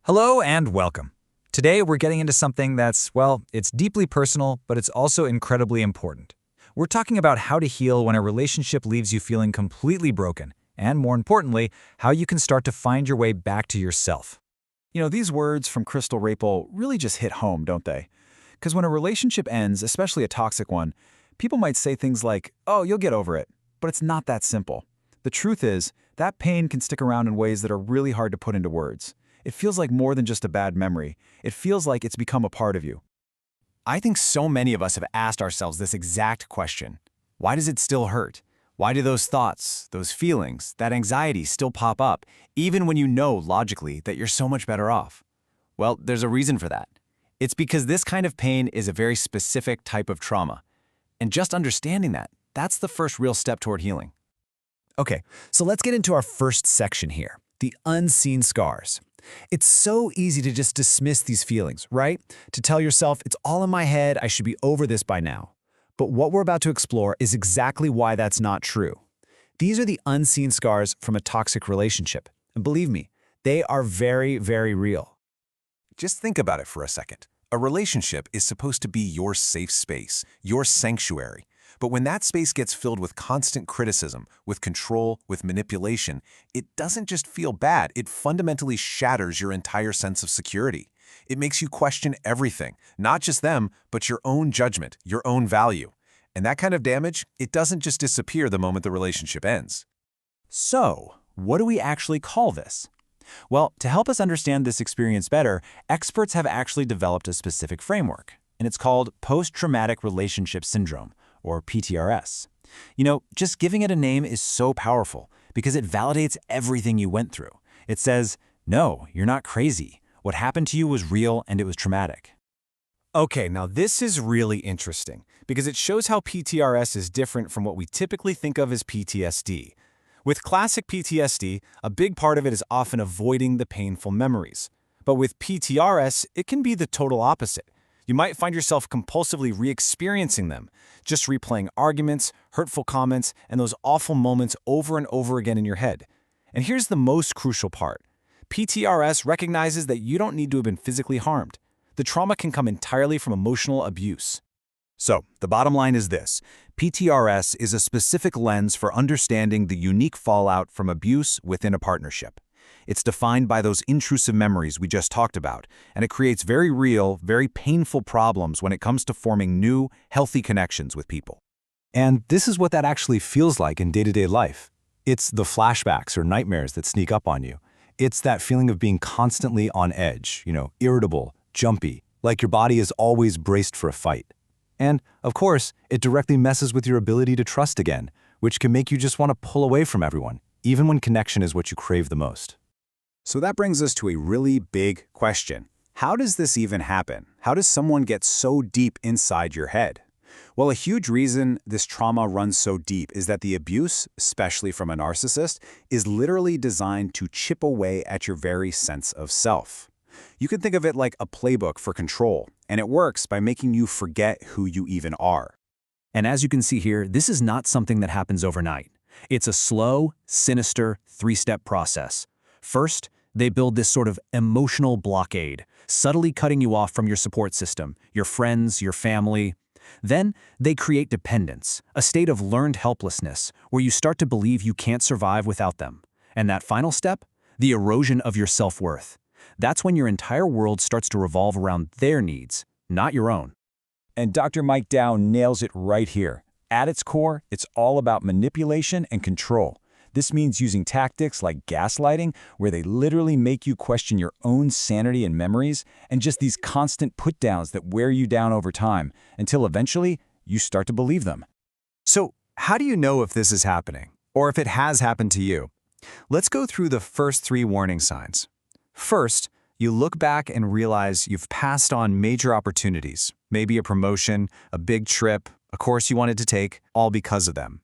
Hello and welcome. Today we're getting into something that's, well, it's deeply personal, but it's also incredibly important. We're talking about how to heal when a relationship leaves you feeling completely broken, and more importantly, how you can start to find your way back to yourself. These words from Crystal Rapel really just hit home, don't they? Because when a relationship ends, especially a toxic one, people might say things like, oh, you'll get over it. But it's not that simple. The truth is, that pain can stick around in ways that are really hard to put into words. It feels like more than just a bad memory. It feels like it's become a part of you. I think so many of us have asked ourselves this exact question. Why does it still hurt? Why do those thoughts, those feelings, that anxiety still pop up, even when you know logically that you're so much better off? Well, there's a reason for that. It's because this kind of pain is a very specific type of trauma. And just understanding that, that's the first real step toward healing. Okay, so let's get into our first section here, the unseen scars. It's so easy to just dismiss these feelings, right? To tell yourself, it's all in my head, I should be over this by now. But what we're about to explore is exactly why that's not true. These are the unseen scars from a toxic relationship. And believe me, they are very, very real. Just think about it for a second. A relationship is supposed to be your safe space, your sanctuary. But when that space gets filled with constant criticism, with control, with manipulation, it doesn't just feel bad, it fundamentally shatters your entire sense of security. It makes you question everything, not just them, but your own judgment, your own value. And that kind of damage, it doesn't just disappear the moment the relationship ends. So, what do we actually call this? Well, to help us understand this experience better, experts have actually developed a specific framework, and it's called post-traumatic relationship syndrome, or PTRS. Just giving it a name is so powerful because it validates everything you went through. It says, no, you're not crazy. What happened to you was real and it was traumatic. Okay, now this is really interesting because it shows how PTRS is different from what we typically think of as PTSD. With classic PTSD, a big part of it is often avoiding the painful memories. But with PTRS, it can be the total opposite. You might find yourself compulsively re-experiencing them, just replaying arguments, hurtful comments, and those awful moments over and over again in your head. And here's the most crucial part. PTRS recognizes that you don't need to have been physically harmed. The trauma can come entirely from emotional abuse. So, the bottom line is this. PTRS is a specific lens for understanding the unique fallout from abuse within a partnership. It's defined by those intrusive memories we just talked about, and it creates very real, very painful problems when it comes to forming new, healthy connections with people. And this is what that actually feels like in day-to-day life. It's the flashbacks or nightmares that sneak up on you. It's that feeling of being constantly on edge, irritable, jumpy, like your body is always braced for a fight. And, of course, it directly messes with your ability to trust again, which can make you just want to pull away from everyone, even when connection is what you crave the most. So that brings us to a really big question. How does this even happen? How does someone get so deep inside your head? Well, a huge reason this trauma runs so deep is that the abuse, especially from a narcissist, is literally designed to chip away at your very sense of self. You can think of it like a playbook for control, and it works by making you forget who you even are. And as you can see here, this is not something that happens overnight. It's a slow, sinister, three-step process. First, they build this sort of emotional blockade, subtly cutting you off from your support system, your friends, your family. Then, they create dependence, a state of learned helplessness, where you start to believe you can't survive without them. And that final step? The erosion of your self-worth. That's when your entire world starts to revolve around their needs, not your own. And Dr. Mike Dow nails it right here. At its core, it's all about manipulation and control. This means using tactics like gaslighting, where they literally make you question your own sanity and memories, and just these constant put-downs that wear you down over time, until eventually you start to believe them. So, how do you know if this is happening, or if it has happened to you? Let's go through the first 3 warning signs. First, you look back and realize you've passed on major opportunities, maybe a promotion, a big trip, a course you wanted to take, all because of them.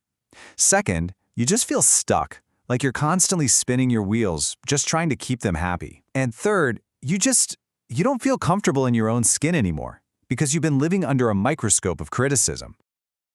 Second, you just feel stuck, like you're constantly spinning your wheels, just trying to keep them happy. And third, you don't feel comfortable in your own skin anymore, because you've been living under a microscope of criticism.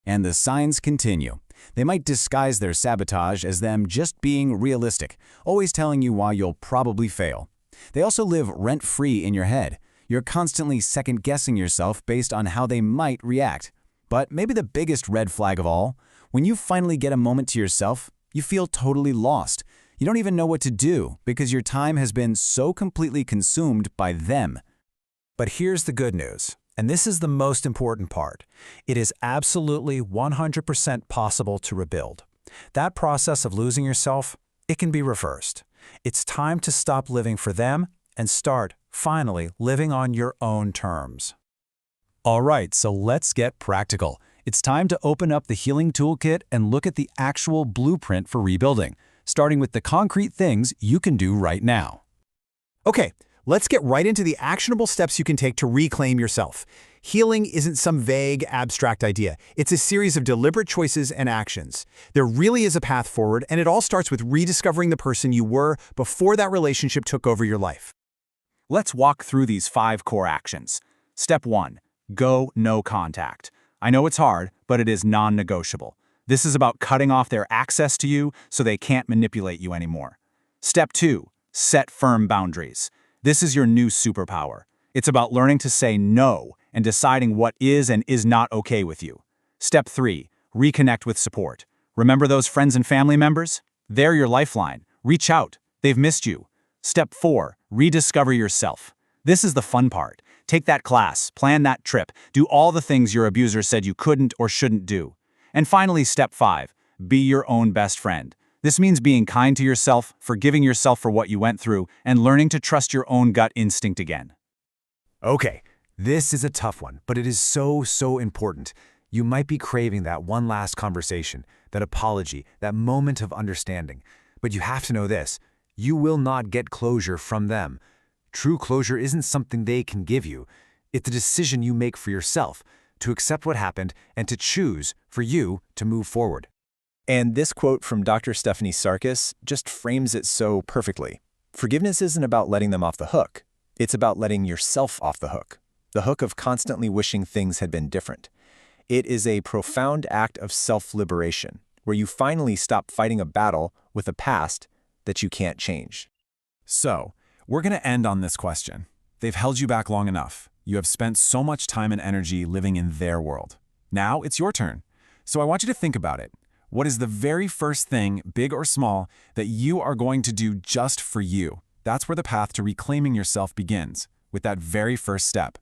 And the signs continue. They might disguise their sabotage as them just being realistic, always telling you why you'll probably fail. They also live rent-free in your head. You're constantly second-guessing yourself based on how they might react. But maybe the biggest red flag of all, when you finally get a moment to yourself, you feel totally lost. You don't even know what to do because your time has been so completely consumed by them. But here's the good news, and this is the most important part. It is absolutely 100% possible to rebuild. That process of losing yourself, it can be reversed. It's time to stop living for them and start, finally, living on your own terms. All right, so let's get practical. It's time to open up the Healing Toolkit and look at the actual blueprint for rebuilding, starting with the concrete things you can do right now. Okay, let's get right into the actionable steps you can take to reclaim yourself. Healing isn't some vague, abstract idea. It's a series of deliberate choices and actions. There really is a path forward, and it all starts with rediscovering the person you were before that relationship took over your life. Let's walk through these 5 core actions. Step 1. Go no contact. I know it's hard, but it is non-negotiable. This is about cutting off their access to you so they can't manipulate you anymore. Step 2. Set firm boundaries. This is your new superpower. It's about learning to say no and deciding what is and is not okay with you. Step 3. Reconnect with support. Remember those friends and family members? They're your lifeline. Reach out. They've missed you. Step 4. Rediscover yourself. This is the fun part. Take that class, plan that trip, do all the things your abuser said you couldn't or shouldn't do. And finally, step 5. Be your own best friend. This means being kind to yourself, forgiving yourself for what you went through, and learning to trust your own gut instinct again. Okay, this is a tough one, but it is so important. You might be craving that one last conversation, that apology, that moment of understanding. But you have to know this. You will not get closure from them. True closure isn't something they can give you. It's a decision you make for yourself, to accept what happened and to choose for you to move forward. And this quote from Dr. Stephanie Sarkis just frames it so perfectly. Forgiveness isn't about letting them off the hook. It's about letting yourself off the hook of constantly wishing things had been different. It is a profound act of self-liberation, where you finally stop fighting a battle with a past that you can't change. So, we're going to end on this question. They've held you back long enough. You have spent so much time and energy living in their world. Now it's your turn. So I want you to think about it. What is the very first thing, big or small, that you are going to do just for you? That's where the path to reclaiming yourself begins, with that very first step.